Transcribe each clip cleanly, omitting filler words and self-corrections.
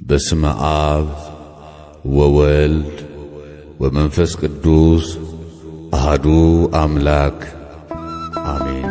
በስመ አብ ወወልድ ወመንፈስ ቅዱስ አሐዱ አምላክ አሜን።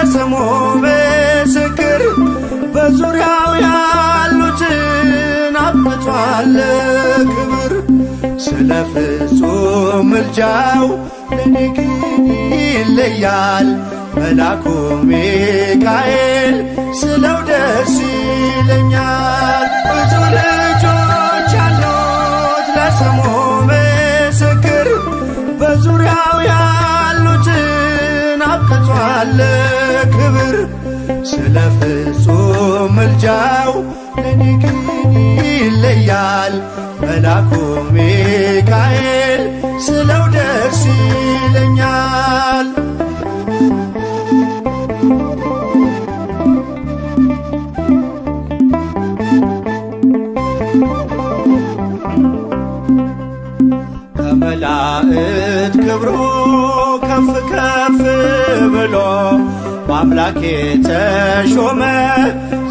ስሙ ምስክር በዙሪያው ያሉትን አብቅቷል ክብር። ስለ ፍጹም ምልጃው ለኔ ግን ይለያል መልአኩ ሚካኤል ስለው ደስ ይለኛል። ብዙ ልጆች ያሉት ለስሙ ምስክር በዙሪያው ያሉትን አብቅቷል ክብር። ስለ ፍጹም ምልጃው ለኔ ግን ይለያል መልአኩ ሚካኤል ስለው ደስ ይለኛል። ከመላእክት ክብሩ ከፍ ከፍ ብሎ በአምላክ የተሾመ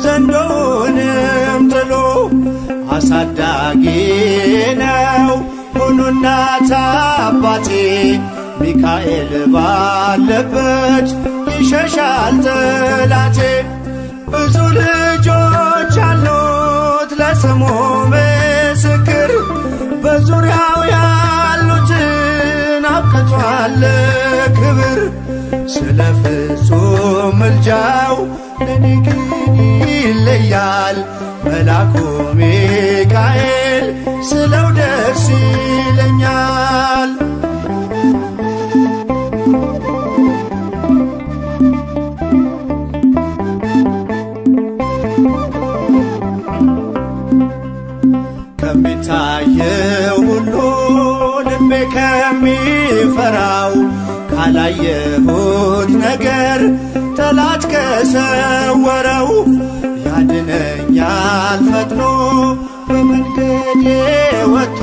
ዘንዶውንም ጥሎ አሳዳጊ ነው ሁሉ እናት አባቴ። ሚካኤል ባለበት ይሸሻል ጠላቴ። ብዙ ልጆች አሉት ለስሙ ምስክር በዙሪያው ያሉትን አብቅቷል ክብር። ስለ ፍጹም ምልጃው ለኔ ግን ይለያል መልአኩ ሚካኤል ስለው ደስ ይለኛል። ከሚታየው ሁሉ ልቤ ከሚፈራው ካላየሁት ነገር ጠላት ከሰወረው ያድነኛል ፈጥኖ በመንገዴ ወጥቶ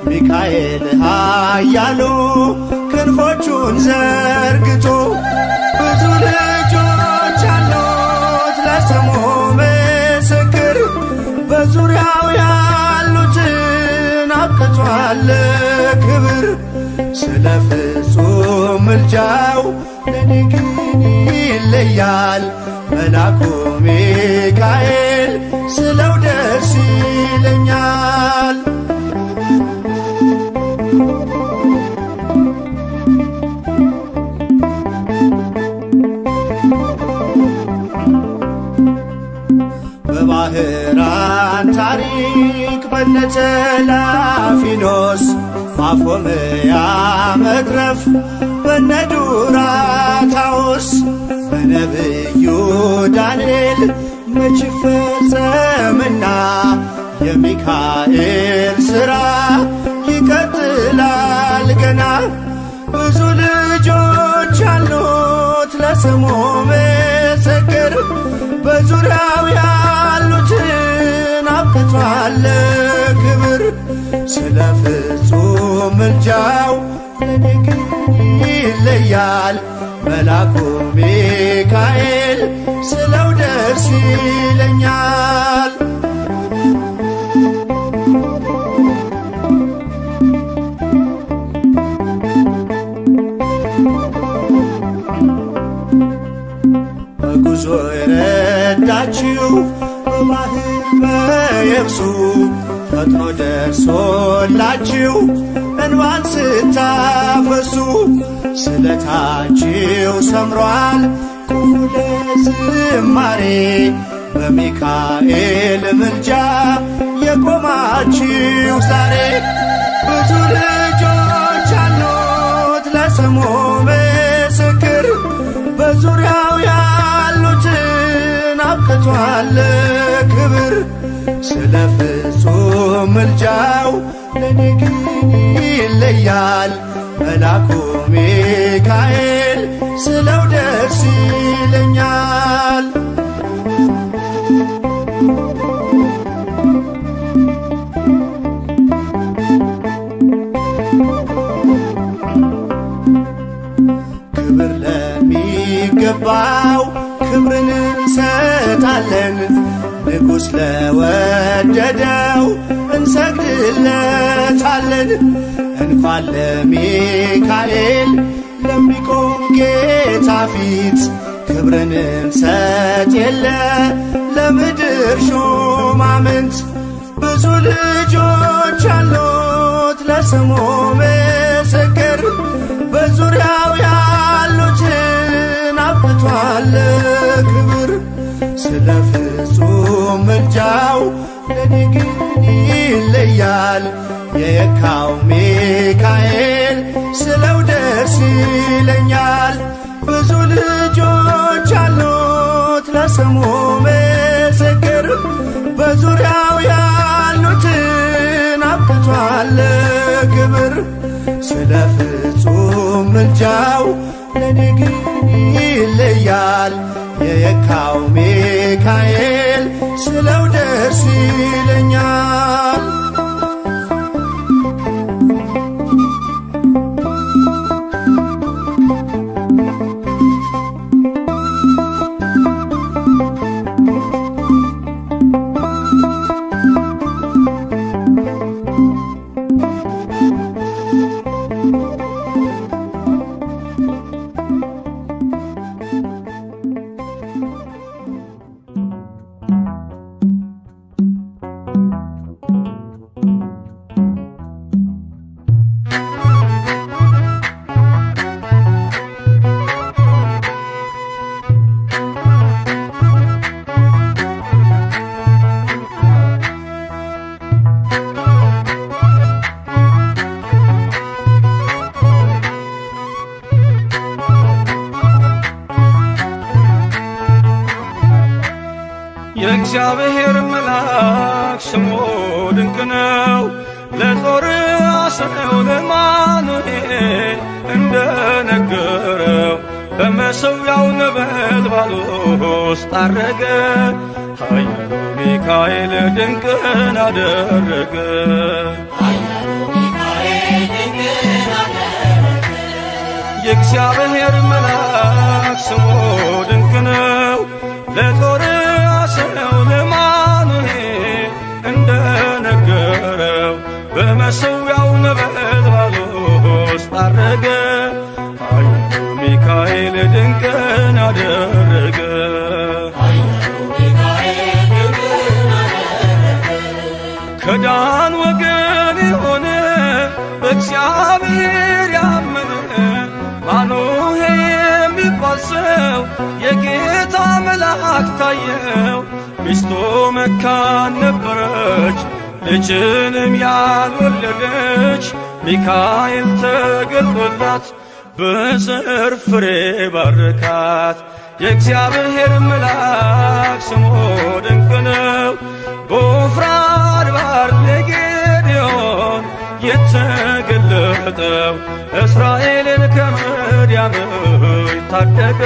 ሚካኤል ኃያሉ ክንፎቹን ዘርግቶ። ብዙ ልጆች አሉት ለስሙ ምስክር በዙሪያው ያሉትን አብቅቷል ክብር። ስለ ፍጹም ምልጃው ለኔ ግን ይለያል መልአኩ ሚካኤል ስለው ደስ ይለኛል። በባህራን ታሪክ በነተላፊኖስ ማፎምያ መትረፍ በነዱራታውስ በነብዩ ዳንኤል መች ፈጸምና የሚካኤል ሥራ ይቀጥላል ገና። ብዙ ልጆች አሉት ለስሙ ምስክር በዙሪያው ያሉትን አብቅቷል ክብር። ስለ ፍጹም ምልጃው ለኔ ግን ይለያል መልአኩ ሚካኤል ስለው ደስ ይለኛል። በጉዞ የረዳችው በባህር በየብሱ ፈጥኖ ደርሶላችሁ እንባን ስታፈሱ ስለታችሁ ሰምሯል ቁሙ ለዝማሬ በሚካኤል ምልጃ የቆማችሁ ዛሬ። ብዙ ልጆች ለስሙ ምስክር በዙሪያው ያሉትን አብቅቷል ክብር። ስለ ፍጹም ምልጃው ለኔ ግን ይለያል መልአኩ ሚካኤል ስለው ደስ ይለኛል። ክብር ለሚገባው ክብርን እንሰጣለን፣ ንጉሥ ለወደደው እንሰግድለታለን። እንኳን ለሚካኤል ለሚቆም ጌታ ፊት ክብርን እንሰጥ የለ ለምድር ሹማምንት። ብዙ ልጆች አሉት ለስሙ ምስክር በዙሪያው ያሉትን አብቅቷል ክብር። ስለ ፍጹም ምልጃው ለኔ ግን ይለያል የየካው ሚካኤል ስለው ደስ ይለኛል። ብዙ ልጆች አሉት ለስሙ ምስክር በዙሪያው ያሉትን አብቅቷል ክብር። ስለ ፍጹም ምልጃው ለኔ ግን ይለያል የየካው ሚካኤል ስለው ደስ ይለኛል። የእግዚአብሔር መልአክ ስሙ ድንቅ ነው። ለጦር አስረው ለማኑኤል እንደነገረው በመሠዊያው ነበልባል ውስጥ አረገ። ኃያሉ ሚካኤል ድንቅን አደረገ። የእግዚአብሔር መልአክ ስሙ ድንቅ ነው። ለጦር አስረው ለማኑኤል እንደነገረው በመሠዊያው ነበልባል ውስጥ አረገ። ኃያሉ ሚካኤል ድንቅን አደረገ። ከዳን ወገን የሆነ በእግዚአብሔር ያመነ ማኑሄ የሚባል ሰው የጌታ መልአክ ታየው። ሚስቱ መካን ነበረች፣ ልጅንም ያልወለደች። ሚካኤል ተገልጦላት በዘር ፍሬ ባረካት። የእግዚአብሔር መልአክ ስሙ ድንቅ ነው። በዖፍራ አድባር ለጌዴዎን የተገለጠው እስራኤልን ከምድያም ታደገ።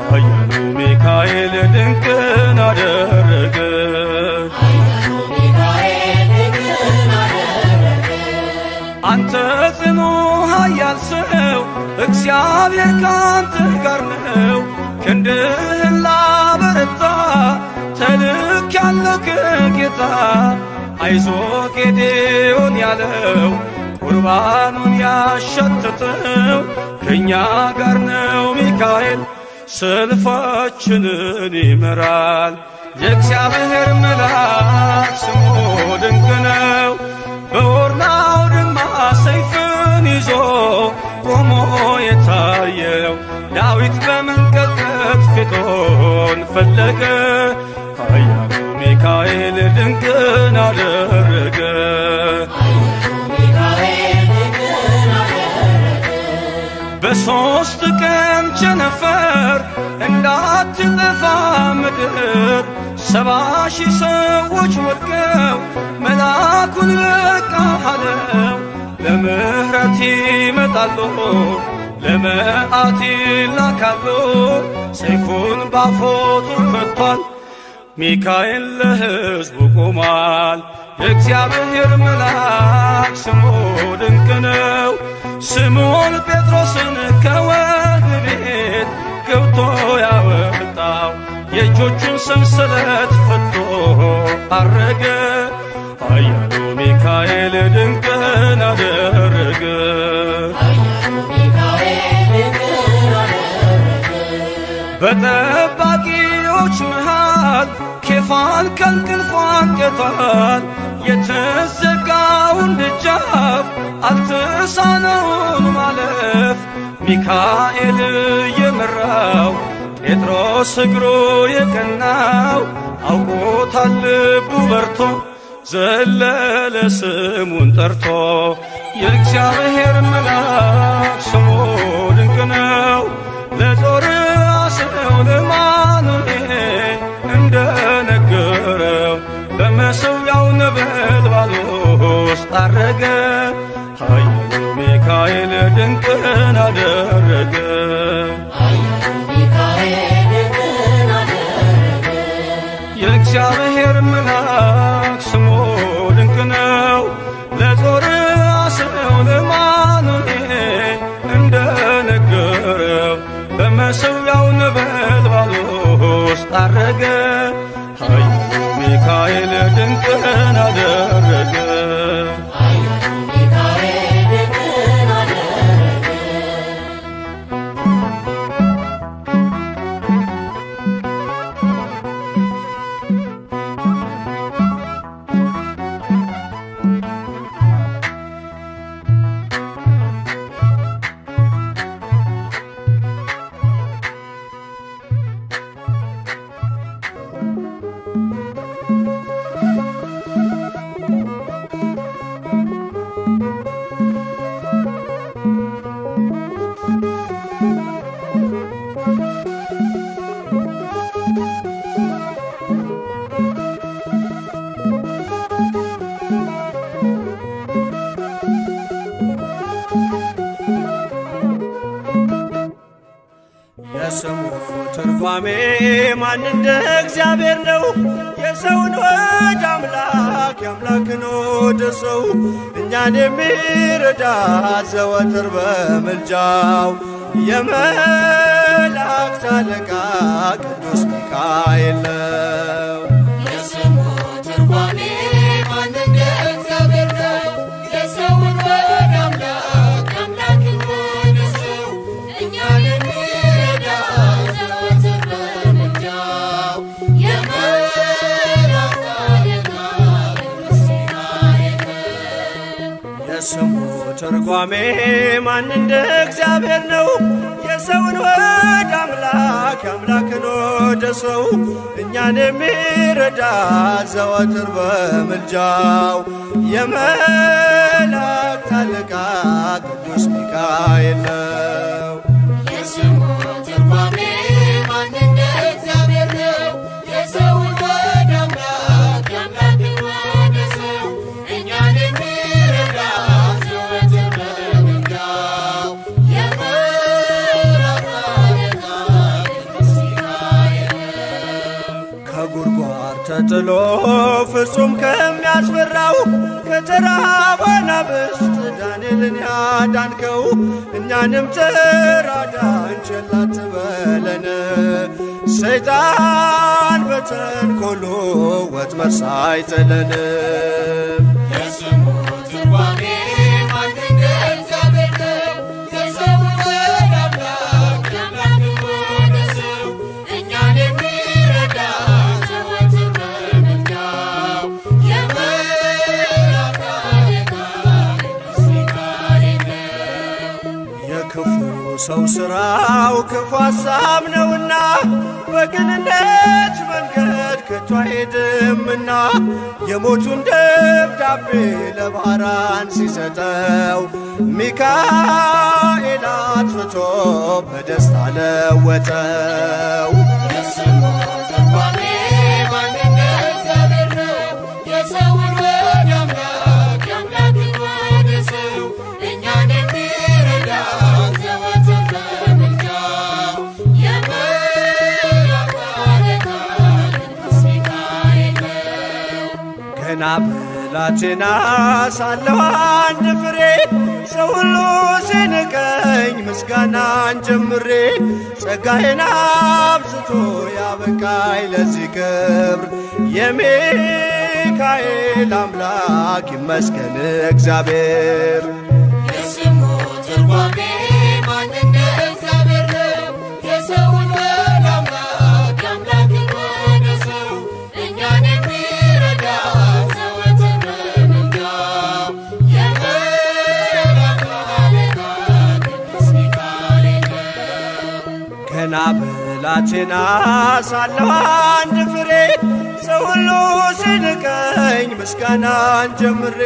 ኃያሉ ሚካኤል ድንቅን አደረገ። አንተ ጽኑ ኃያል ሰው እግዚአብሔር ካንተ ጋር ነው። ክንድህን ላበረታ ተልኬአለሁ ከጌታ። አይዞ ጌዴዎን ያለው ቁርባኑን ያሸተተው ከእኛ ጋር ነው ሚካኤል ሰልፋችንን ይመራል። የእግዚአብሔር መልአክ ስሙ ድንቅ ነው። በኦርናው ድማ ሰይፍን ይዞ ቆሞ የታየው ዳዊት በመንቀጥቀጥ ፊቱን ፈለገ። ኃያሉ ሚካኤል ድንቅን አደረገ። በሦስት ቀን ቸነፈር እንዳትጠፋ ምድር 70,000 ሰዎች ወድቀው መልአኩን በቃ አለው። ለምሕረት ይመጣሉ ለመዓት ይላካሉ። ሰይፉን ባፎቱ ፈቷል ሚካኤል ለሕዝቡ ቆሟል። የእግዚአብሔር መልአክ ስሙ ድንቅ ነው። ስምዖን ጴጥሮስን ከወህኒ ቤት ገብቶ ያወጣው የእጆቹን ሰንሰለት ፈቶ አረገ። ኃያሉ ሚካኤል ድንቅን አደረገ። በጠባቂዎች መሃል ኬፋን ከእንቅልፉ አንቅቷል። የተዘጋውን ደጃፍ አልተሳነውም ማለፍ። ሚካኤል የመራው ጴጥሮስ እግሩ የቀናው አውቆታል ልቡ በርቶ ዘለለ ስሙን ጠርቶ። የእግዚአብሔር መልአክ ስሙ ድንቅ ነው። ለጦር አስረው ለማኑኤል እንደነገረው በመሠዊያው ነበልባል ውስጥ አረገ። ኃያሉ ሚካኤል ድንቅን አደረገ። የእግዚአብሔር መልአክ ስሙ ድንቅ ነው። ለጦር አስረው ለማኑኤል እንደነገረው በመሠዊያው ነበልባል ውስጥ አረገ። ኃያሉ ሚካኤል ድንቅን አደረገ። የስሙ ትርጓሜ ማን እንደ እግዚአብሔር ነው። የሰውን ወደ አምላክ የአምላክን ወደ ሰው እኛን የሚረዳ ዘወትር በምልጃው የመላእክት አለቃ ቅዱስ ሚካኤል ነው። የስሙ ትርጓሜ ማን እንደ እግዚአብሔር ነው። የሰውን ወደ አምላክ የአምላክን ወደ ሰው እኛን የሚረዳ ዘወትር በምልጃው የመላእክት አለቃ ቅዱስ ሚካኤል ነው። የስሙ ትርጓሜ ማን እንደ እግዚአብሔር ነው። የሰውን ወደ አምላክ የአምላክን ወደ ሰው እኛን የሚረዳ ዘወትር በምልጃው የመላእክት አለቃ ቅዱስ ሚካኤል ነው። የስሙ ትርጓሜ ማን እንደ እግዚአብሔር ነው። የሰውን ወደ አምላክ የአምላክን ወደ ሰው እኛን የሚረዳ ዘወትር በምልጃው የመላእክት አለቃ ቅዱስ ሚካኤል ነው። ከጉድጓድ ተጥሎ ፍጹም ከሚያስፈራው ከተራበ አናብስት ዳንኤልን ያዳንከው እኛንም ተራዳን ቸል አትበለን። ሰይጣን በተንኰሉ ወጥመድ ሳይጥለን የስሙ ትርጓሜ ማን እንደ እግዚአብሔር ነው። የሰውን ወደ አምላክ የአምላክን ወደ ሰው እኛን የሚረዳ ዘወትር በምልጃው የመላእክት አለቃ ቅዱስ ሚካኤል ነው። የክፉ ሰው ሥራው ክፉ ሐሳብ ነውና በቅንነት መንገድ ከቶ አይሄድምና የሞቱን ደብዳቤ ለባህራን ሲሰጠው ሚካኤል ኃይል አጥፍቶ በደስታ ለወጠው። የስሙ ትርጓሜ ማን እንደ እግዚአብሔር ነው? የሰውን ወደ አምላክ የአምላክን ወደ ሰው እኛን የሚረዳ ዘወትር በምልጃው የመላእክት አለቃ ቅዱስ ሚካኤል ነው። ገና ብላቴና ሳለሁ አንድ ፍሬ ሰው ሁሉ ሲንቀኝ ምስጋናን ጀምሬ ጸጋዬን አብዝቶ ያበቃኝ ለዚህ ክብር የሚካኤል አምላክ ይመስገን እግዚአብሔር። የስሙ ትርጓሜ ማን እንደ እግዚአብሔር ነው? የሰውን ወደ አምላክ የአምላክን ወደ ሰው እኛን የሚረዳ ዘወትር በምልጃው የመላእክት አለቃ ቅዱስ ሚካኤል ነው። ገና ብላቴና ሳለሁ አንድ ፍሬ ሰው ሁሉ ሲንቀኝ ምስጋናን ጀምሬ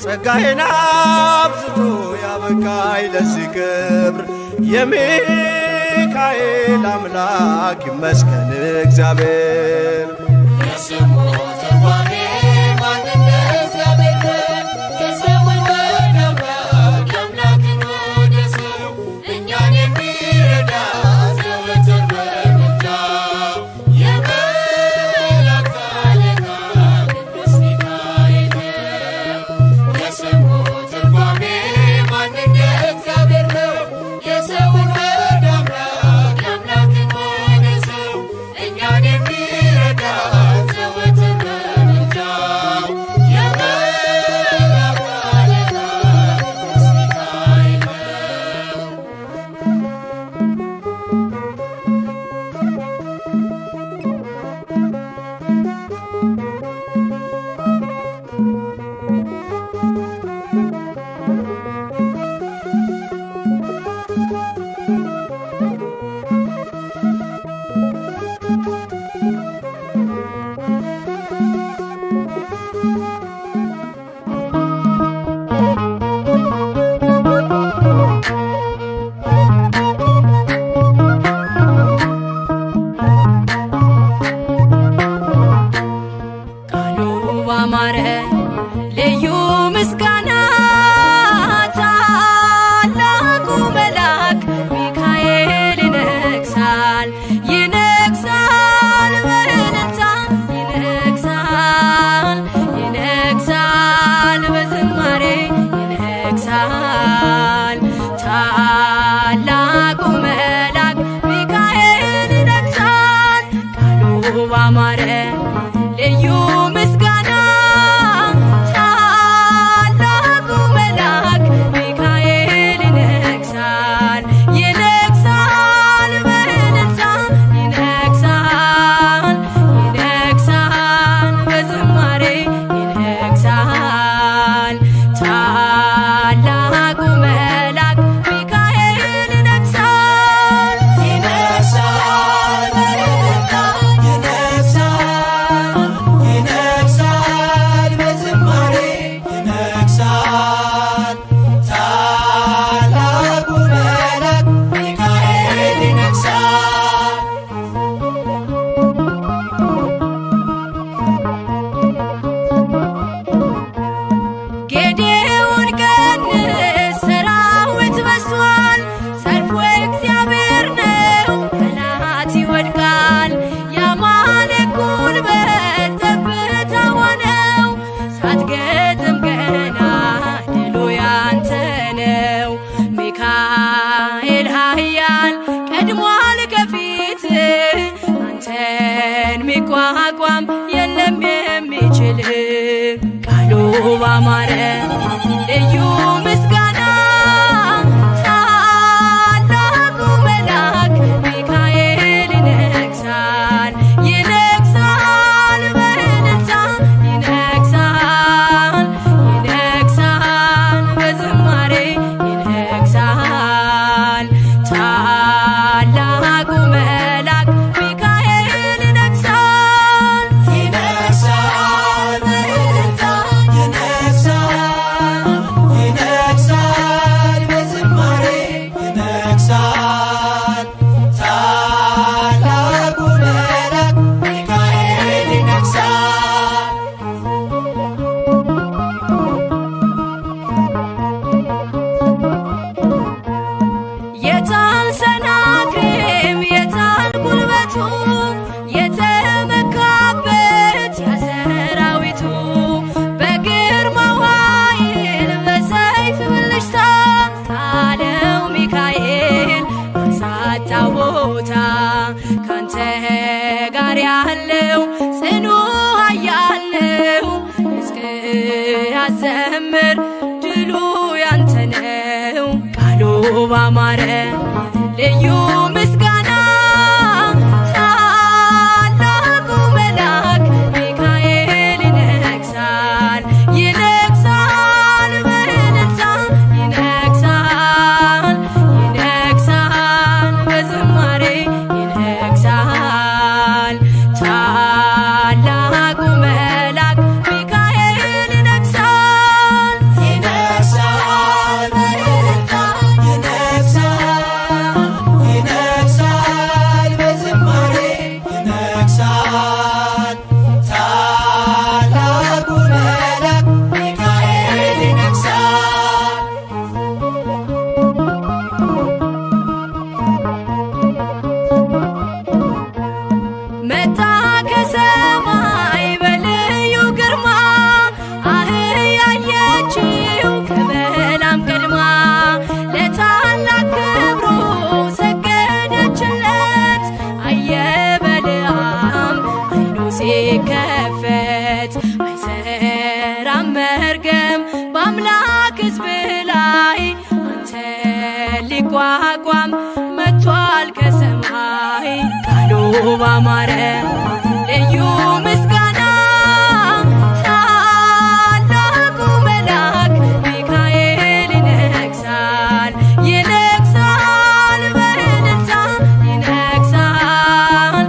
ጸጋዬን አብዝቶ ያበቃኝ ለዚህ ክብር የሚካኤል አምላክ ይመስገን እግዚአብሔር። የስሙ ትርጓሜ ማን እንደ እግዚአብሔር ነው? የሰውን ወደ አምላክ የአምላክን ወደ ሰው እኛን የሚረዳ ዘወትር በምልጃው የመላእክት አለቃ ቅዱስ ሚካኤል ነው። የስሙ ትርጓሜ ማን እንደ እግዚአብሔር ነው? የሰውን ወደ አምላክ የአምላክን ወደ ሰው እኛን የሚረዳ ዘወትር በምልጃው የመላእክት አለቃ ቅዱስ ሚካኤል ነው። ቃሉ ባማረ ልዩ ምስጋና ታላቁ መልአክ ሚካኤል ይነግሣል ይነግሣል በእልልታ ይነግሣል ይነግሣል በዝማሬ ይነግሣል ታላቁ መልአክ ሚካኤል ይነግሣል ቃሉ ባማረ ልዩ ምስጋና ታላቁ መልአክ ሚካኤል ይነግሣል ይነግሣል በእልልታ ይነግሣል ይነግሣል በዝማሬ ይነግሣል ታላቁ መልአክ ሚካኤል ይነግሣል ይነግሣል በእልልታ ይነግሣል በዝማሬ ይነግሣል ታላቁ መልአክ ሚካኤል ይነግሣል። ጌዴዎን ቀንስ ሰራዊት በዝቷል፣ ሰልፉ እግዚአብሔር ነው ጠላት ይወድቃል። የአማሌቅ ጉልበት ጠብታ ሆነው ሳትገጥም ገና ድሉ ያንተ ነው። ሚካኤል ኃያል ቀድሟል ከፊት አንተን ሚቋቋም የለም የሚችል ቃሉ ባማረ ልዩ ምስጋና ታላቁ መልአክ ሚካኤል ይነግሣል ይነግሣል በእልልታ ይነግሣል ይነግሣል በዝማሬ ይነግሣል ታላቁ መልአክ ሚካኤል ይነግሣል ይነግሣል በእልልታ ይነግሣል ባማረ ልዩ ምስጋና ታላቁ መልአክ ሚካኤል ይነግሣል ይነግሣል በእልልታ ይነግሣል ይነግሣል በዝማሬ ይነግሣል ታላቁ መልአክ ሚካኤል ይነግሣል ይነግሣል በእልልታ ይነግሣል በዝማሬ ይነግሣል ታላቁ መልአክ ሚካኤል ይነግሣል። መጣ ከሰማይ በልዩ ግርማ አህያየችው ከበላም ቀድማ ለታላቅ ክብሩ ሰገደችለት አየ በለዓም አይኑ ሲከፈት አይሰራም መርገም በአምላክ ሕዝብ ላይ አንተ ሊቋቋም መጥቷል ከሰማይ ቃሉ ባማረ ልዩ ምስጋና ታላቁ መልአክ ሚካኤል ይነግሣል ይነግሣል በእልልታ ይነግሣል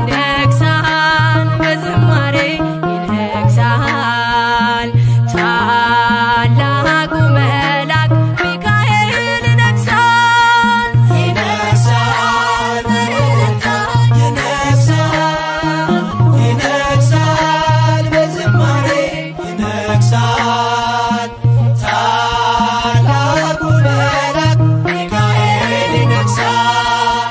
ይነግሣል በዝማሬ ይነግሣል ታላቁ መልአክ ሚካኤል ይነግሣል ይነግሣል በእልልታ ይነግሣል በዝማሬ ይነግሣል ታላቁ መልአክ ሚካኤል ይነግሣል።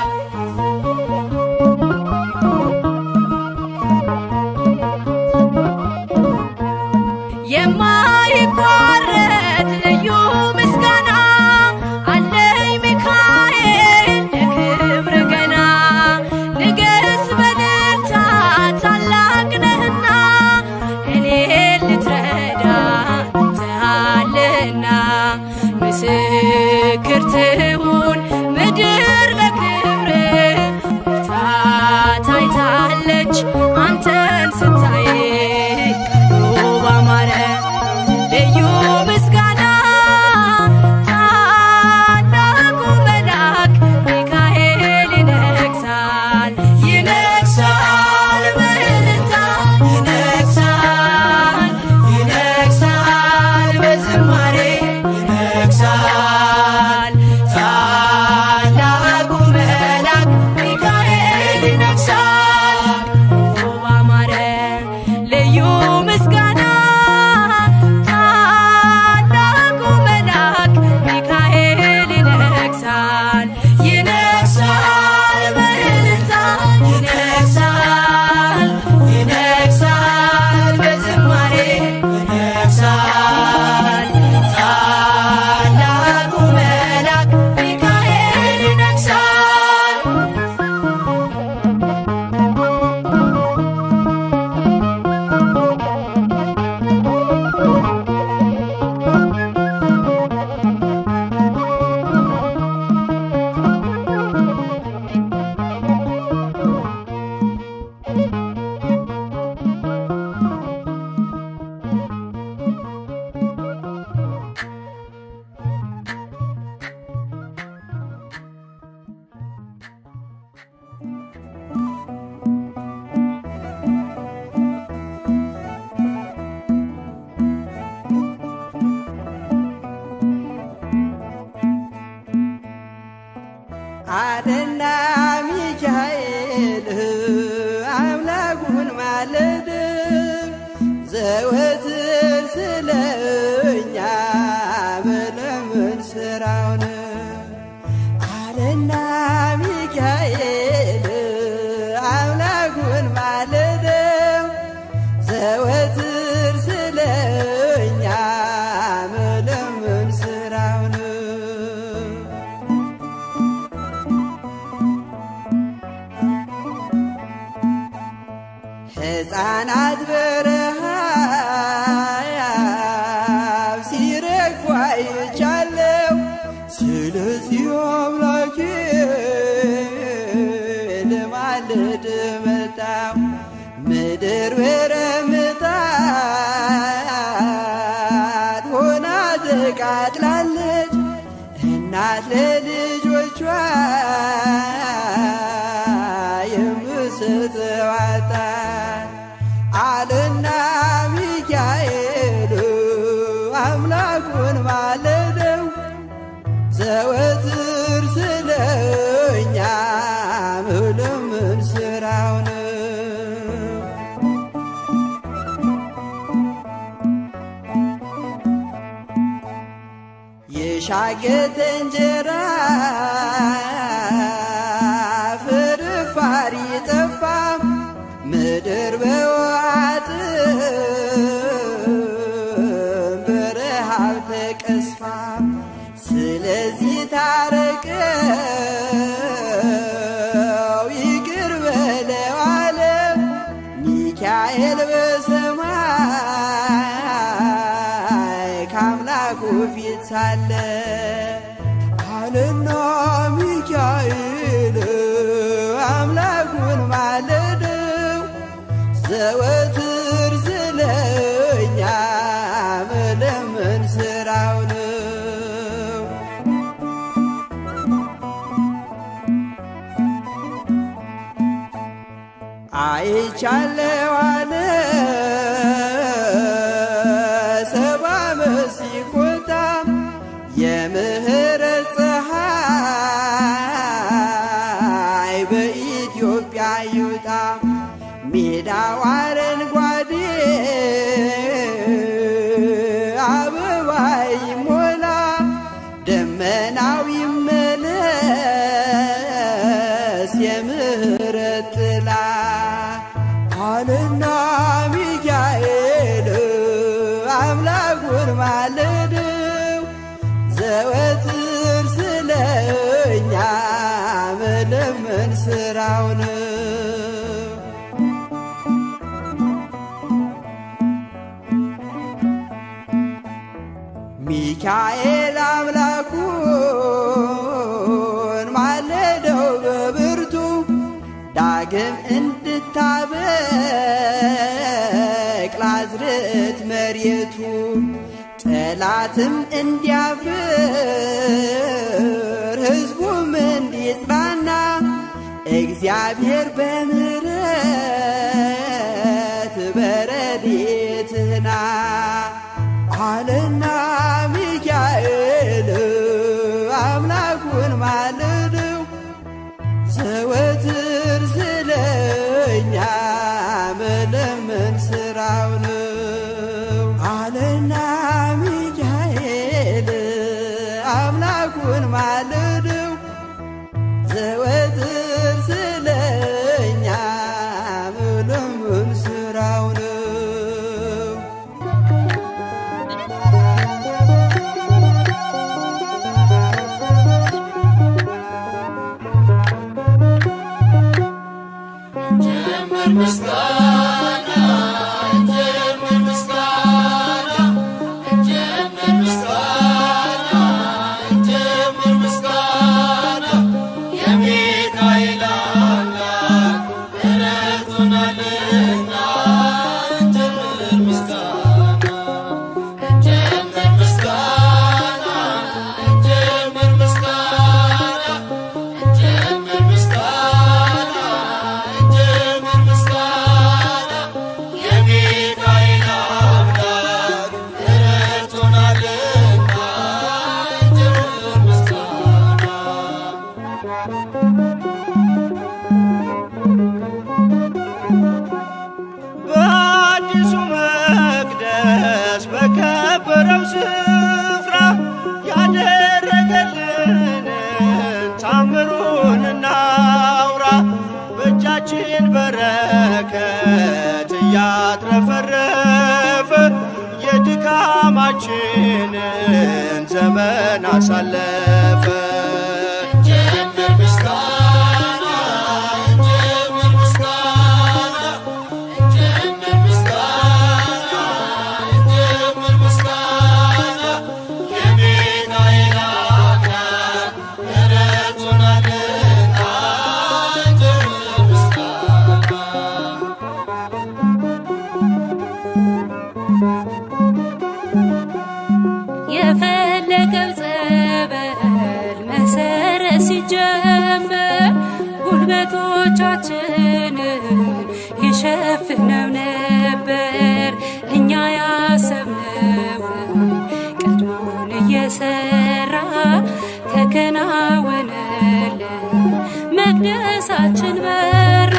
የማይቋረጥ ልዩ ምስጋና አለኝ ሚካኤል ለክብር ገና ንገስ በእልልታ ታላቅ ነህና እኔን ልትረዳ መጥተሃልና ምስክር ትሁን ምድር ለክብር ብርታት አይታለች አንተን ስታይ ቃሉ ባማረ ልዩ ምስጋና ታላቁ መልአክ ሚካኤል ይነግሣል ይነግሣል በእልልታ ይነግሣል ይነግሣል በዝማሬ ይነግሣል ታላቁ መልአክ ሚካኤል ይነግሣል። ባማረ ልዩ ምስጋና ታላቁ መልአክ ሚካኤል ይነግሣል ይነግሣል በእልልታ ይነግሣል ይነግሣል በዝማሬ ይነግሣል ታላቁ መልአክ ሚካኤል ይነግሣል። አለና ሚካኤል አምላኩን ማለድ ዘወትር ስለኛ በለምን ስራውን አለና ሚካኤል አምላኩን ማለድ ዘወትር ስለኛ በለምን ስራውን ሕፃናት በረሃብ ሲረግፉ አይቻለው ስለዚህ አምላኬ ልማልድ መጣሁ። ምድር በረምጣድ ሆና ተቃጥላለች። እናት ለልጆቿ የምትሰጠው አጣ አለና ሚካኤል አምላኩን ማለደው። ዘወትር ስለኛ ምልምን ስራው ነው። የሻገተ እንጀራ ፍርፋሪ ጠፋ። ምድር በዋጥም በረሃብ ተቀስፋ። ስለዚህ ታረቀው ይቅር በለው አለ ሚካኤል በሰማይ ከአምላኩ ፊት ሳለ አለና ሚካኤል አምላኩን ማለደው። ዘወትር ስለኛ መለመን ስራው ነው። አይቻለው አለ 70 ዓመት ሲቆጣ የምህረት ፀሐይ በኢትዮጵያ ይውጣ። ሜዳው አረንጓዴ አበባ ይሞላ። ደመናው ይመለስ የምህረት ጥላ አለና ሚካኤል አምላኩን ማለደው። ዘወትር ስለኛ መለመን ስራው ነው። ሚካኤል አምላኩን ማለደው በብርቱ ዳግም እንድታበቅል አዝርዕት መሬቱ። ጠላትም እንዲያፍር ሕዝቡም እንዲጽናና እግዚአብሔር በምሕረት በረድኤትህና አለና ሚካኤል አምላኩን ማለደው። ዘወትር ስለኛ መለመን ስራው ነው አለና ሚካኤል አምላኩን ማለደው። ዘወትር ስለኛ መለመን ስራው ነው። ምስጋና እንጀምር ምስጋና እንጀምር ምስጋና እንጀምር ምስጋና የሚካኤል አምላክ ረድቶናልና እንጀምር ምስጋና እንጀምር ምስጋና እንጀምር ምስጋና እንጀምር ምስጋና የሚካኤል አምላክ ረድቶናልና እንጀምር ምስጋና። በአዲሱ መቅደስ በከበረው ስፍራ ያደረገልንን ታምሩን እናውራ። በእጃችን በረከት እያትረፈረፈ የድካማችንን ዘመን አሳለፈ። እንጀምር ምስጋና እንጀምር ምስጋና እንጀምር ምስጋና እንጀምር ምስጋና የሚካኤል አምላክ ጀመር ጉልበቶቻችንን ይሸፍነው ነበር። እኛ ያሰብነውን ቀድሞን እየሰራ ተከናወነልን መቅደሳችን በራ።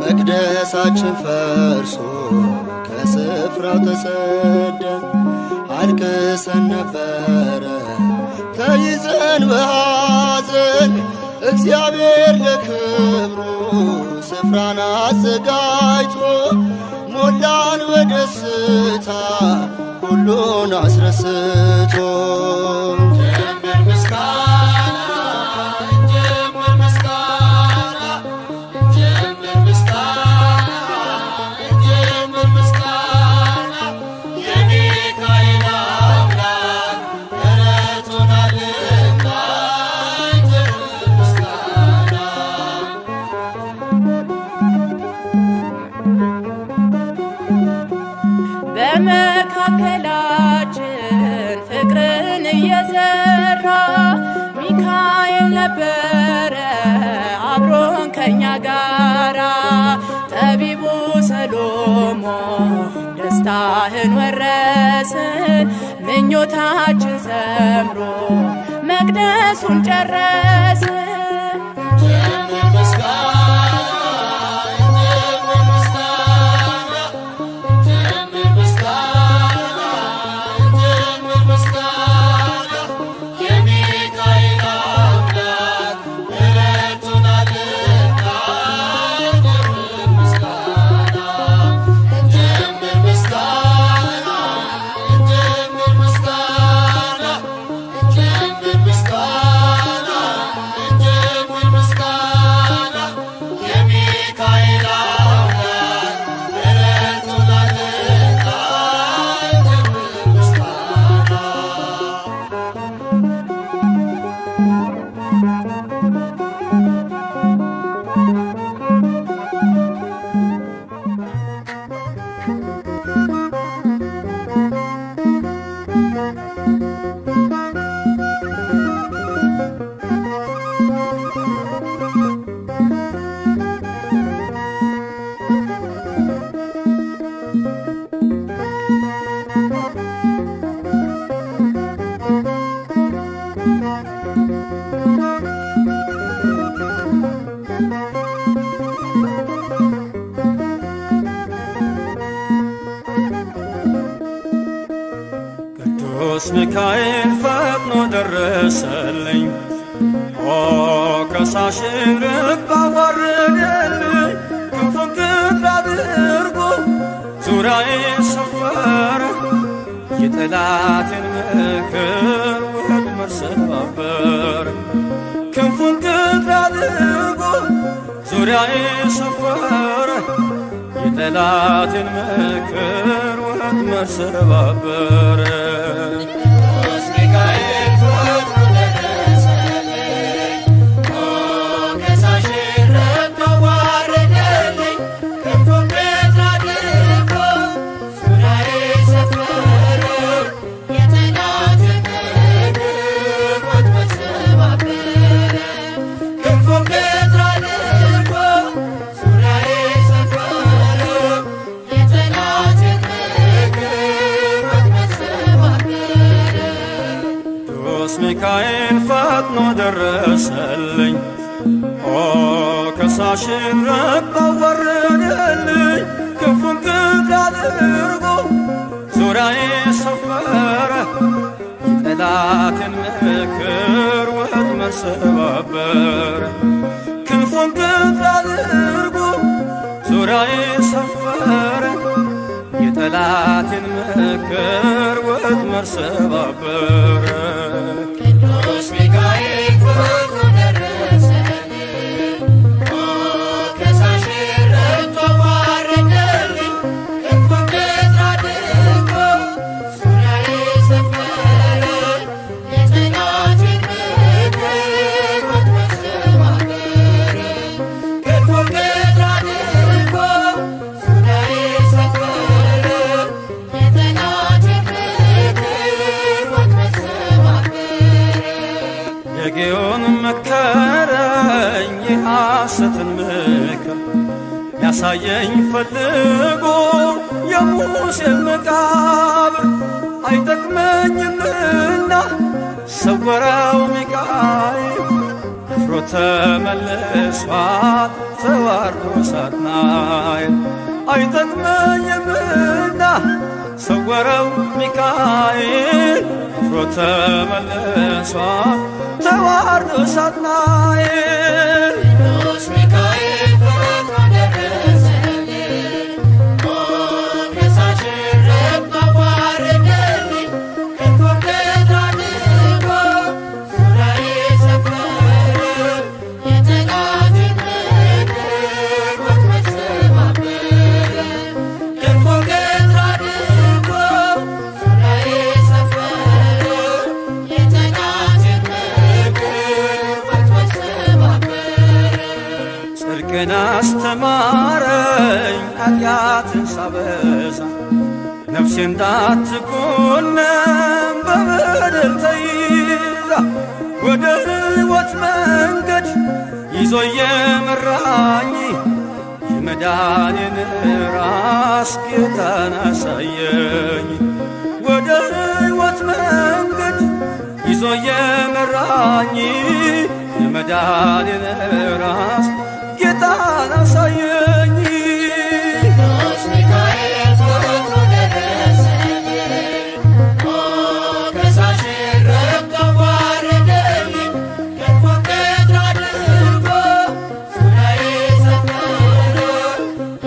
መቅደሳችን ፈርሶ ከስፍራው ተሰደን አልቅሰን ነበረ ተይዘን በሐዘን። እግዚአብሔር ለክብሩ ስፍራን አዘጋጅቶ ሞላን በደስታ ሁሉን አስረስቶ። በመካከላችን ፍቅርን እየዘራ ሚካኤል ነበረ አብሮን ከኛ ጋራ። ጠቢቡ ሰሎሞን ደስታህን ወረስን ምኞታችን ሰምሮ መቅደሱን ጨረስን። ቅዱስ ሚካኤል ፈጥኖ ደረሰልኝ ከሳሽን ርግብ አዋረደልኝ። ክንፉን ክንፍ አድርጎ ዙሪያዬን ሰፈረ የጠላቴን ምክር ወጥመድ ሰባበረ። ክንፉን ክንፍ አድርጎ ዙሪያዬን ሰፈረ የጠላቴን ምክር ወጥመድ ሰባበረ። ሚካኤል ፈጥኖ ደረሰልኝ ከሳሽን ርግብ አዋረደልኝ። ክንፉን ክንፍ አድርጎ ዙሪያዬን ሰፈረ የጠላቴን ምክር ወጥመድ ሰባበረ። ክንፉን ክንፍ አድርጎ ዙሪያዬን ሰፈረ የጠላቴን ምክር ወጥመድ ሰባበረ። ቅዱስ ሚካኤል ፈጥኖ ደረሰልኝ ከሳሽን ርግብ የጠላትን ምክር ያሳየኝ ፈልጎ የሙሴን መቃብር አይጠቅመኝምና ሰወረው ሚካኤል አፍሮ ተመልሷል ተዋርዶ ሳጥናኤል አይጠቅመኝምና ሰወረው ሚካኤል አፍሮ ተመልሷል ተዋርዶ ሳጥናኤል ቅዱስ ሚካኤል ፈጥኖ ደረሰልኝ ሞገሳችን ረግቶ አዋረደልኝ ክንፉን ከእግር አድርጎ ዙሪያዬ ሰፈረ የጠላቴን ምክር ወጥመድ ሰባበረ ክንፉን ከእግር አድርጎ ዙሪያዬ ሰፈረ የጠላቴን ምክር ወጥመድ ሰባበረ ጽድቅን አስተማረኝ ኃጢአትን ሳበዛ ነፍሴ እንዳትኮነን በበደል ተይዛ ወደ ሕይወት መንገድ ይዞ የመራኝ የመዳኔን ራስ ጌታን አሳየኝ ወደ ሕይወት መንገድ ይዞ የመራኝ የመዳኔን ራስ ጌታን አሳየኝ ቅዱስ ሚካኤል ፈጥኖ ደረሰልኝ ሞገሳችን ረግቶ አዋረደልኝ ክንፉን ከእግር አድርጎ ዙሪያዬ ሰፈረ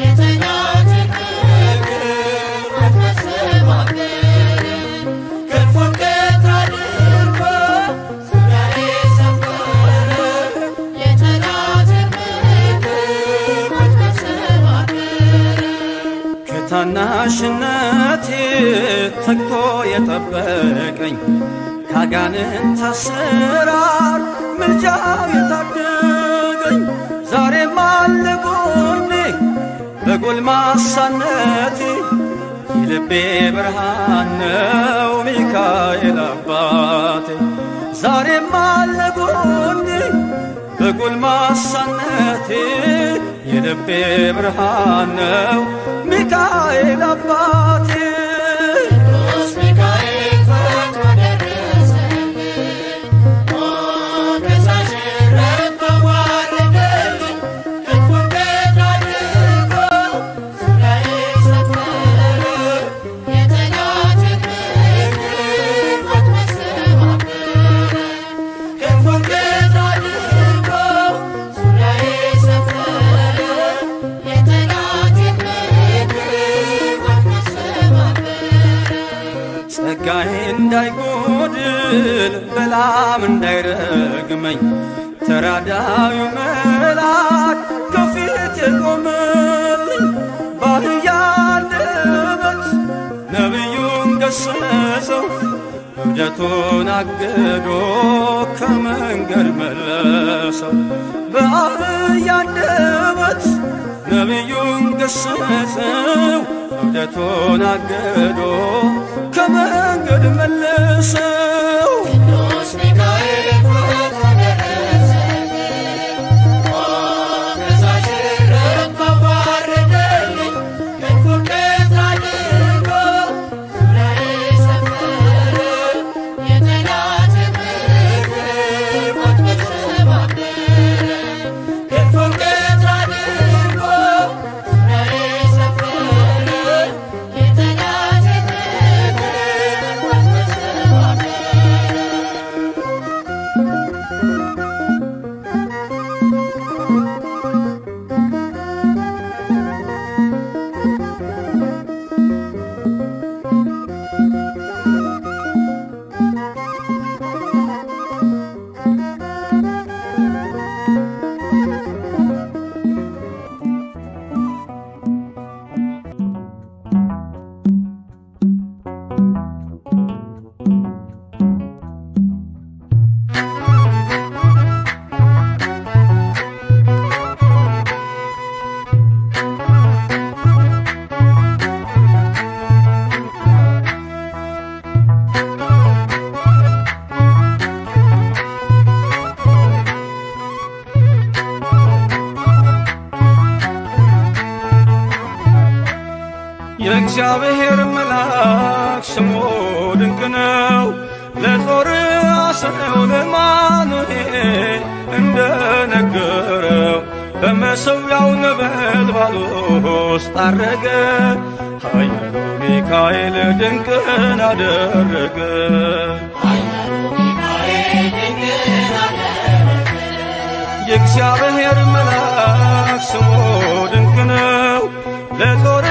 የጠላቴን ምክር ወጥመድ ሰባበረ ክንፉን ከእግር አድርጎ ዙሪያዬ ሰፈረ የጠላቴን ምክር ወጥመድ ሰባበረ ከታናሽነቴ ተግቶ የጠበቀኝ ካጋንንት አሰራር ምልጃው የታደገኝ ዛሬም አለ ጎኔ በጎልማሳነቴ የልቤ ብርሃን ነው ሚካኤል አባቴ ዛሬም አለ ጎኔ በጎልማሳነቴ የልቤ ብርሃን ነው ሚካኤል አባቴ ቅዱስ ሚካኤል ፈጥኖ ደረሰልኝ ሞገሳችን ረግቶ አዋረደልኝ ክንፉን ከእግር አድርጎ ዙሪያዬ ሰፈረ የጠላቴን ምክር ወጥመድ ሰባበረ ክንፉን ከእግር አድርጎ ዙሪያዬ ሰፈረ የጠላቴን ምክር ወጥመድ ሰባበረ ጸጋዬ እንዳይጎድል በላም እንዳይረግመኝ ተራዳዩ መልአክ ከፊት የቆመልኝ በአህያ አንደበት ነቢዩን ገሰጸው እብደቱን አግዶ ከመንገድ መለሰው በአህያ አንደበት ነቢዩን ገሰጸው እብደቱን አግዶ ከመንገድ መለሰው ቅዱስ ሚካኤል ፈጥኖ ደረሰልኝ ሞገሳችን ረግቶ አዋረደልኝ ክንፉን ከእግር አድርጎ ዙሪያዬ ሰፈረ የጠላቴን ምክር ወጥመድ ሰባበረ ክንፉን ከእግር አድርጎ ዙሪያዬ ሰፈረ የጠላቴን ምክር ወጥመድ ሰባበረ የእግዚአብሔር መልአክ ስሙ ድንቅ ነው። ለጦር አስረው ለአማኑኤል እንደነገረው በመሠዊያው ነበልባል ውስጥ አረገ። ኃያሉ ሚካኤል ድንቅን አደረገ። የእግዚአብሔር መልአክ ስሙ ድንቅ ነው። ለጦር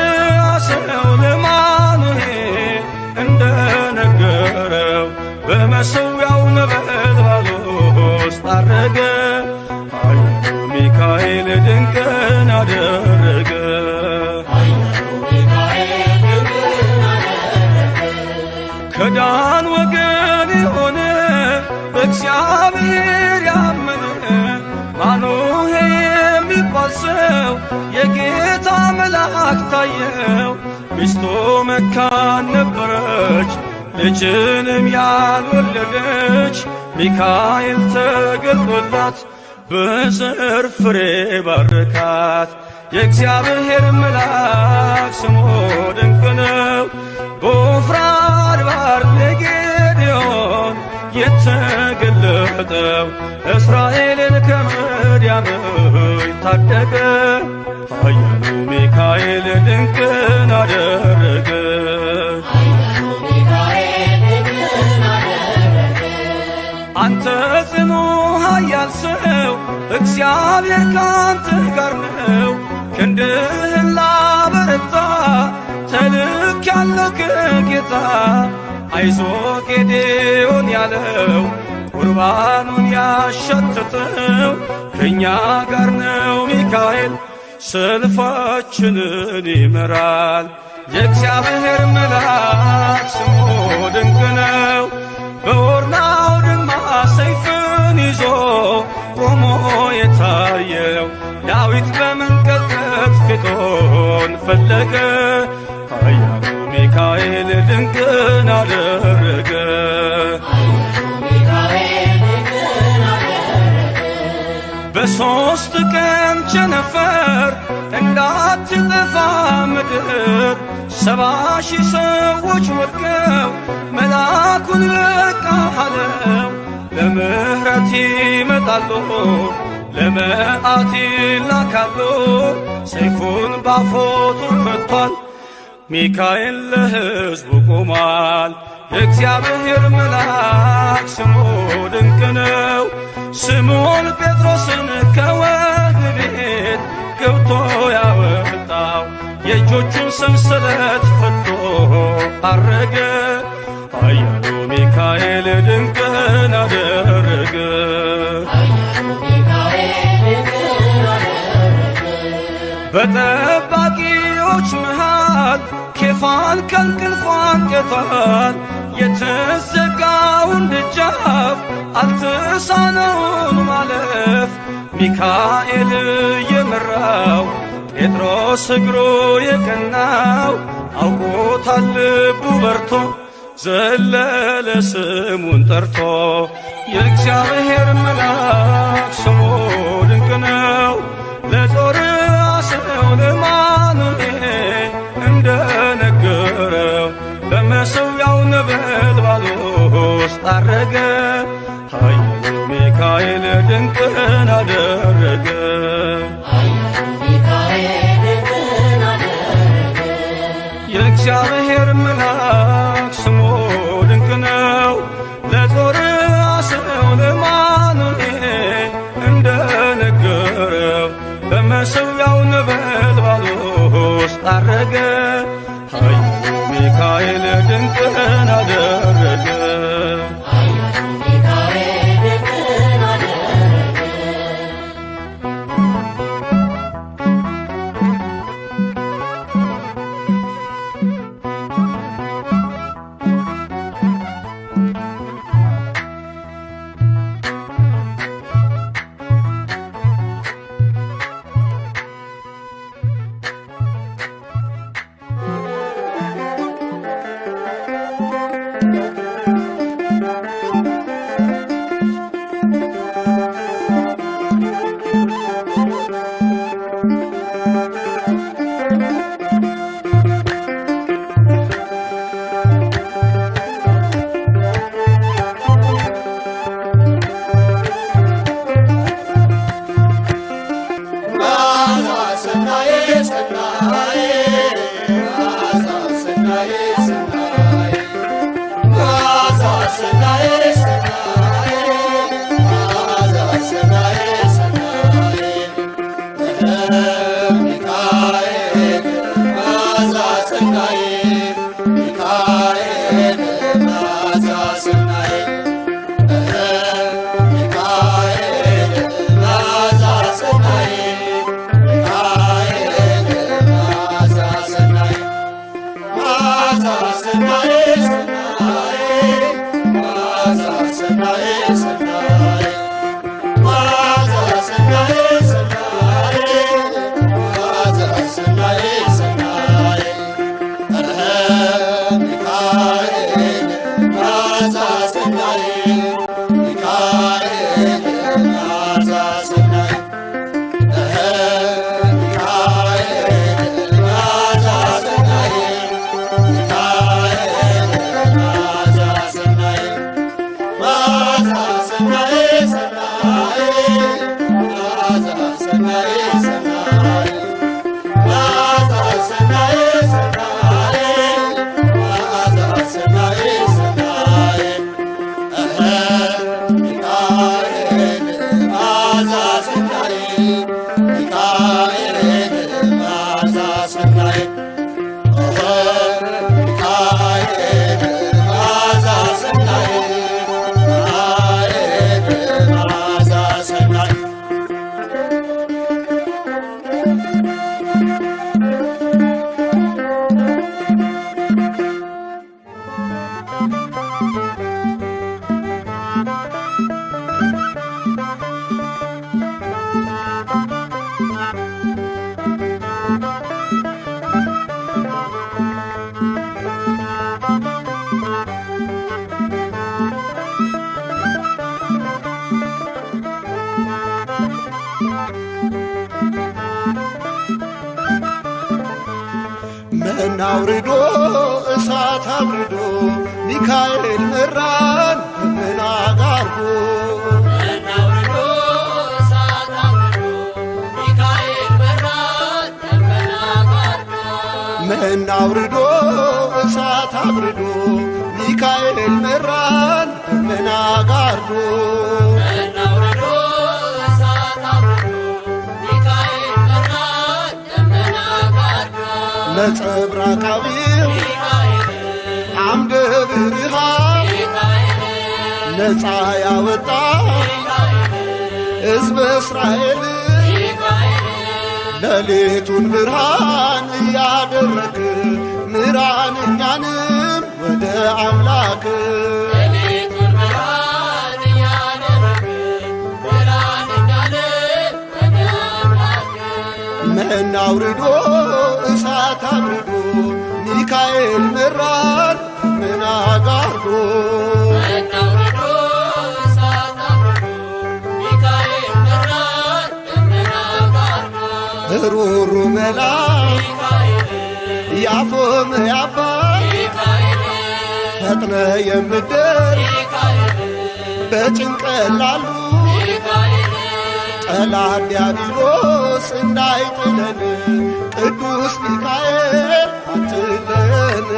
አስረው ለአማኑኤል እንደነገረው በመሠዊያው ነበልባል ውስጥ አረገ። ኃያሉ ሚካኤል ድንቅን አደረገ። ከዳን ወገን የሆነ በእግዚአብሔር ያመነ ማኑሄ የሚባል ሰው የጌታ መልአክ ታየው። ሚስቱ መካን ነበረች፣ ልጅንም ያልወለደች። ሚካኤል ተገልጦላት በዘር ፍሬ ባረካት። የእግዚአብሔር መልአክ ስሙ ድንቅ ነው። በዖፍራ አድባር ለጌዴዎን የተገለጠው እስራኤልን ከምድያም ታደገ። ኃያሉ ሚካኤል ድንቅን አደረገ። አንተ ጽኑ ኃያል ሰው እግዚአብሔር ካንተ ጋር ነው። ክንድህን ላበረታ ተልኬአለሁ ከጌታ። አይዞ ጌዴዎን ያለው ቁርባኑን ያሸተተው ከእኛ ጋር ነው ሚካኤል ሰልፋችንን ይመራል። የእግዚአብሔር መልአክ ስሙ ድንቅ ነው። በኦርናው ድማ ሰይፍን ይዞ ቆሞ የታየው ዳዊት በመንቀጥቀጥ ፊቶን ፈለገ። ኃያሉ ሚካኤል ድንቅን አደረገ። በሦስት ቀን ቸነፈር እንዳትጠፋ ምድር 70,000 ሰዎች ወድቀው መልአኩን በቃ አለው። ለምሕረት ይመጣሉ፣ ለመዓት ይላካሉ። ሰይፉን ባፎቱ መጥቷል፣ ሚካኤል ለሕዝቡ ቆሟል። የእግዚአብሔር መልአክ ስሙ ድንቅ ነው። ስምዖን ጴጥሮስን ከወህኒ ቤት ገብቶ ያወጣው የእጆቹን ሰንሰለት ፈቶ አረገ። ኃያሉ ሚካኤል ድንቅን አደረገ። በጠባቂዎች መሃል ኬፋን ከእንቅልፏ አንቅቷል። የተዘጋውን ደጃፍ አልተሳነውን ማለፍ ሚካኤል የመራው ጴጥሮስ እግሩ የቀናው አውቆታል ልቡ በርቶ ዘለለ ስሙን ጠርቶ። የእግዚአብሔር መልአክ ስሙ ድንቅ ነው። ለጦር አስረው ለአማኑኤል እንደነገረው በመሠዊያው ነበልባል ውስጥ አረገ። ኃያሉ ሚካኤል ድንቅን አደረገ። የእግዚአብሔር መልአክ ስሙ ድንቅ ነው። ለጦር አስረው ለአማኑኤል እንደነገረው በመሠዊያው ነበልባል ውስጥ አረገ። ኃያሉ ሚካኤል ድንቅን አደረገ። መና አውርዶ እሳት አብርዶ ሚካኤል መራን ደመና ጋርዶ መና አውርዶ እሳት አብርዶ ሚካኤል መራን ደመና ጋርዶ ነጸብራቃዊው አምደ ብርሃን ነፃ ያወጣ ሕዝበ እስራኤል ሌሊቱን ብርሃን እያደረግ ምራን እኛንም ወደ አምላክ መና አውርዶ እሳት አብርዶ ሚካኤል መራን ደመና ጋርዶ ሩሩ መላክ ያፎም ያባ ፈጥነ የምትደርስ በጭንቀት ላሉ ጠላት ዲያብሎስ እንዳይጥለን ቅዱስ ሚካኤል አትለን።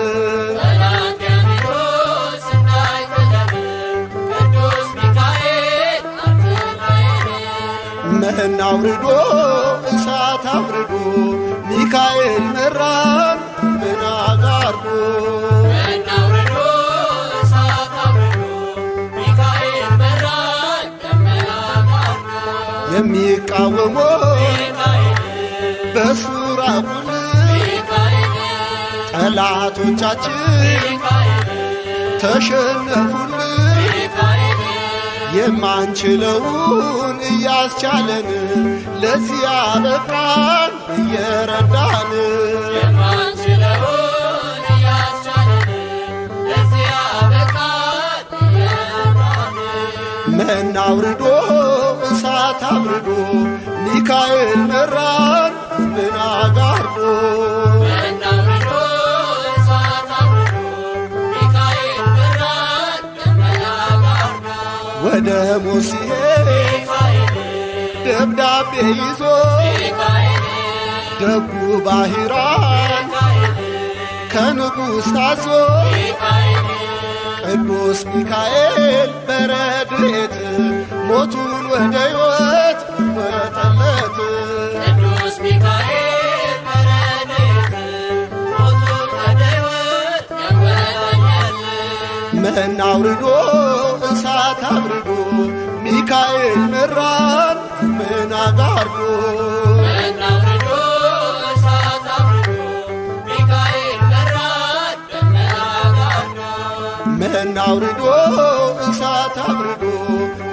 መና አውርዶ እሳት አብርዶ ሚካኤል መራን ደመና ጋርዶ የሚቃወሞ በሱራቁን ጠላቶቻችን ተሸነፉልን የማንችለውን እያስቻለን ለዚህ አበቃን እየረዳን መና አውርዶ እሳት አብርዶ ሚካኤል መራን ደመና ጋርዶ ወደ ሙሴ ደብዳቤ ይዞ ደጉ ባሕራን ከንጉሥ ታዞ ቅዱስ ሚካኤል በረድኤት ሞቱን ወደ ሕይወት ለወጠለት መና አውርዶ እሳት አብርዶ ሚካኤል መራን ደመና ጋርዶ መና አውርዶ እሳት አብርዶ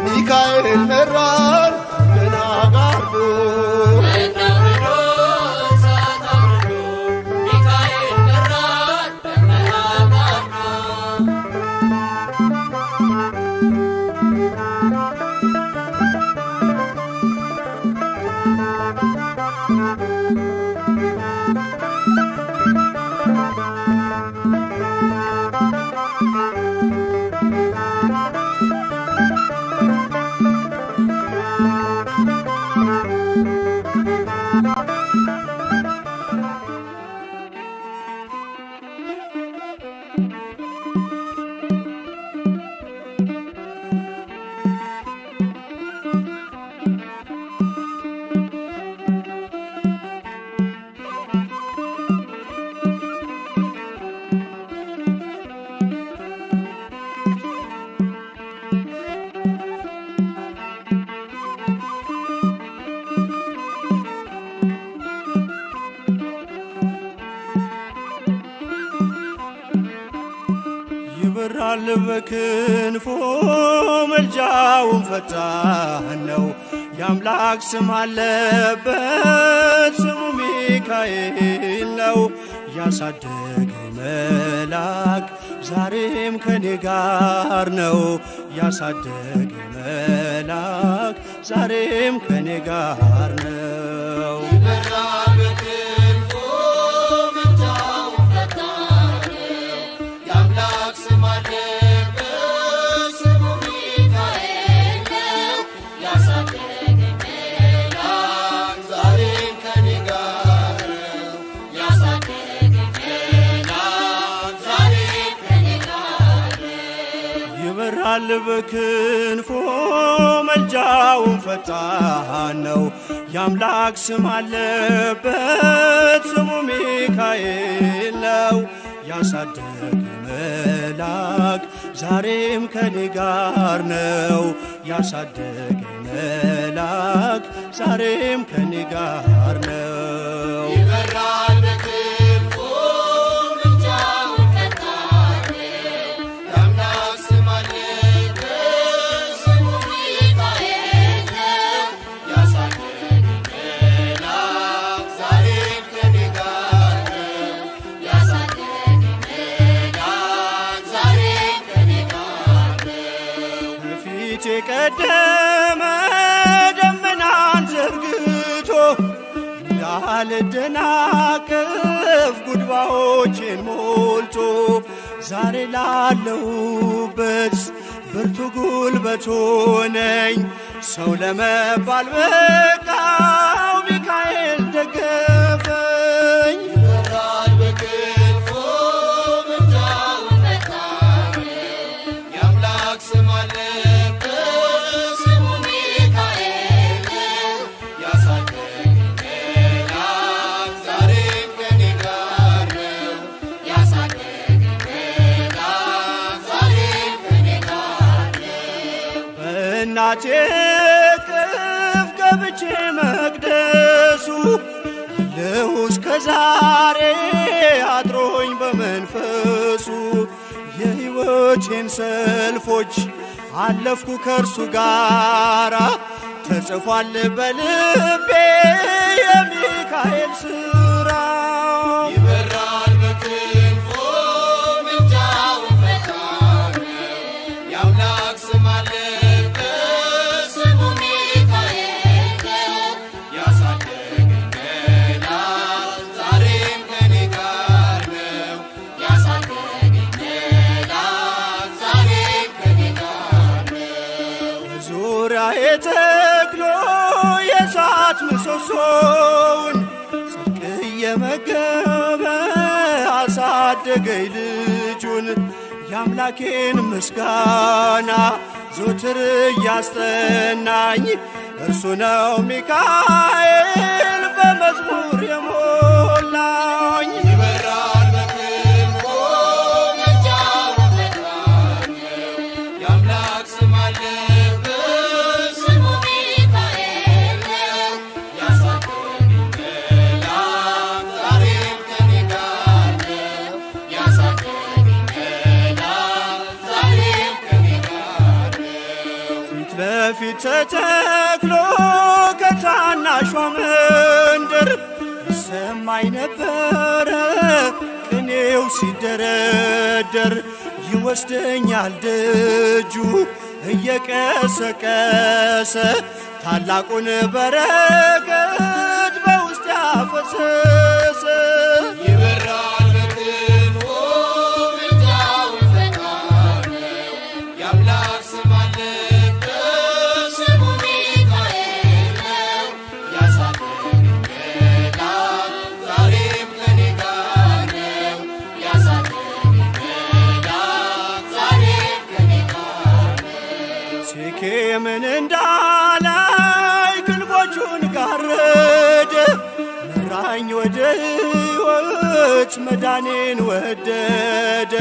ሚካኤል መራን ደመና ጋርዶ ይበራል በክንፎ መልጃውን ፈጣን ነው። የአምላክ ስም አለበት ስሙ ሚካኤል ነው። ያሳደገኝ መልአክ ዛሬም ከኔ ጋር ነው። ያሳደገኝ መልአክ ዛሬም ከኔ ጋር ነው። ይበራል በክንፎ መልጃውን ፈጣን ነው። የአምላክ ስም አለበት ስሙ ሚካኤል ነው። ያሳደገኝ መልአክ ዛሬም ከኔ ጋር ነው። ያሳደገኝ መልአክ ዛሬም ከኔ ጋር ነው። ይበራል በክንፎ መልጃውን ፈጣን ነው። የአምላክ ስም አለበት ስሙ ሚካኤል ነው። ያሳደገኝ መልአክ ዛሬም ከኔ ጋር ነው። ያሳደገኝ መልአክ ዛሬም ከኔ ጋር ነው። ይበራል በክንፎ መልጃውን ፈጣን ነው። የአምላክ ስም አለበት ስሙ ሚካኤል ነው። ያሳደገኝ መልአክ ዛሬም ከኔ ጋር ነው። ያሳደገኝ መልአክ ዛሬም ከኔ ጋር ነው። በፊት የቀደመ ደመናን ዘርግቶ እንዳልደናቀፍ ጉድባዎቼን ሞልቶ ዛሬ ላለሁበት ብርቱ ጉልበት ሆነኝ። ሰው ለመባል በቃው ሚካኤል ደገፈኝ። ይበራል በክንፎ መልጃውን ፈጣን ነው። የአምላክ ስም አለበት ስሙ ሚካኤል ነው። ያሳደገኝ መልአክ ዛሬም ከኔ ጋር ነው። ያሳደገኝ መልአክ ዛሬም ከኔ ጋር ነው። በእናቴ እቅፍ ገብቼ መቅደሱ አለሁ እስከ ዛሬ አድሮኝ በመንፈሱ። የሕይወቴን ሰልፎች አለፍኩ ከእርሱ ጋራ ተጽፏል በልቤ የሚካኤል ሥራ። ይበራል በክንፎ መልጃውን ፈጣን ነው። የአምላክ ስም አለበት ስሙ ሚካኤል ነው። ያሳደገኝ መልአክ ዛሬም ከኔ ጋር ነው። ያሳደገኝ መልአክ ዛሬም ከኔ ጋር ነው። በዙሪያዬ ተክሎ የእሳት ምሰሶውን ጽድቅ እየመገበ አሳደገኝ ልጁን። የአምላኬን ምስጋና ዞትር እያስጠናኝ እርሱ ነው ሚካኤል በመዝሙር የሞላኝ። ይበራል በክንፎ መልጃውን ፈጣን ነው። የአምላክ ስም አለበት ስሙ ሚካኤል ነው። ያሳደገኝ መልአክ ዛሬም ከኔ ጋር ነው። ያሳደገኝ መልአክ ዛሬም ከኔ ጋር ነው። ፊት ለፊት ተተክሎ ከታናሿ መንደር ይሰማኝ ነበረ ቅኔው ሲደረደር። ይወስደኛል ደጁ እየቀሰቀሰ ታላቁን በረከት በውስጥ ያፈሰሰ። ይበራል በክንፎ መልጃውን ፈጣን ነው። የአምላክ ስም አለበት ስሙ ሚካኤል ነው። ያሳደገኝ መልአክ ዛሬም ከኔ ጋር ነው። ያሳደገኝ መልአክ ዛሬም ከኔ ጋር ነው። ሴኬምን እንዳላይ ክንፎቹን ጋረደ መራኝ ወደ ሕይወት መዳኔን ወደደ።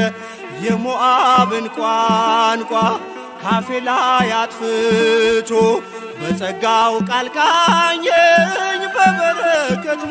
የሞዓብን ቋንቋ ካፌ ላይ አጥፍቶ በጸጋው ቃል ቃኘኝ በበረከት